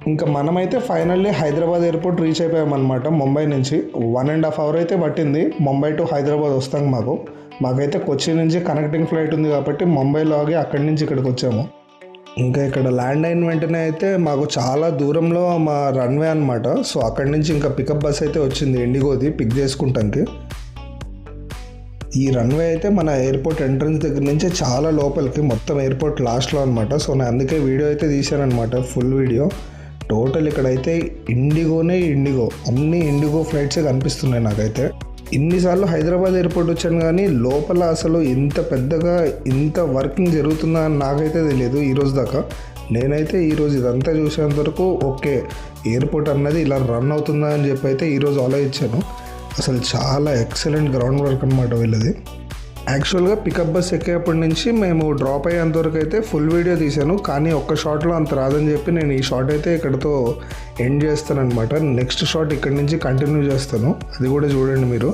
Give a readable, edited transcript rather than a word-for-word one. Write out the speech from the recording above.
ఇంకా మనమైతే finally Hyderabad airport reach అయిపోయామన్నమాట. ముంబై నుంచి 1.5 hours అయితే పట్టింది ముంబై టు హైదరాబాద్ వస్తాం. మాకైతే కొచ్చి నుంచి కనెక్టింగ్ ఫ్లైట్ ఉంది కాబట్టి ముంబైలో ఆగి అక్కడి నుంచి ఇక్కడికి వచ్చాము. ఇంకా ఇక్కడ ల్యాండ్ అయిన వెంటనే అయితే మాకు చాలా దూరంలో మా రన్వే అనమాట. సో అక్కడి నుంచి ఇంకా పికప్ బస్ అయితే వచ్చింది ఇండిగోది పిక్ చేసుకుంటానికి. ఈ రన్వే అయితే మన ఎయిర్పోర్ట్ ఎంట్రన్స్ దగ్గర నుంచి చాలా లోపలికి, మొత్తం ఎయిర్పోర్ట్ లాస్ట్లో అనమాట. సో నేను అందుకే వీడియో అయితే తీశానమాట, ఫుల్ వీడియో. టోటల్ ఇక్కడైతే ఇండిగో అన్ని ఇండిగో ఫ్లైట్సే కనిపిస్తున్నాయి నాకైతే. ఇన్నిసార్లు హైదరాబాద్ ఎయిర్పోర్ట్ వచ్చాను కానీ లోపల అసలు ఇంత పెద్దగా ఇంత వర్కింగ్ జరుగుతుందా అని నాకైతే తెలియదు ఈరోజు దాకా. నేనైతే ఈరోజు ఇదంతా చూసేంత వరకు ఓకే ఎయిర్పోర్ట్ అన్నది ఇలా రన్ అవుతుందా అని చెప్పి అయితే ఈరోజు ఆలోచించాను. అసలు చాలా ఎక్సలెంట్ గ్రౌండ్ వర్క్ అనమాట వీళ్ళది. యాక్చువల్గా పికప్ బస్ ఎక్కేప్పటి నుంచి మేము డ్రాప్ అయ్యేంత వరకు అయితే ఫుల్ వీడియో తీశాను, కానీ ఒక్క షాట్లో అంత రాదని చెప్పి నేను ఈ షాట్ అయితే ఇక్కడతో ఎండ్ చేస్తాను అనమాట. నెక్స్ట్ షాట్ ఇక్కడి నుంచి కంటిన్యూ చేస్తాను, అది కూడా చూడండి మీరు.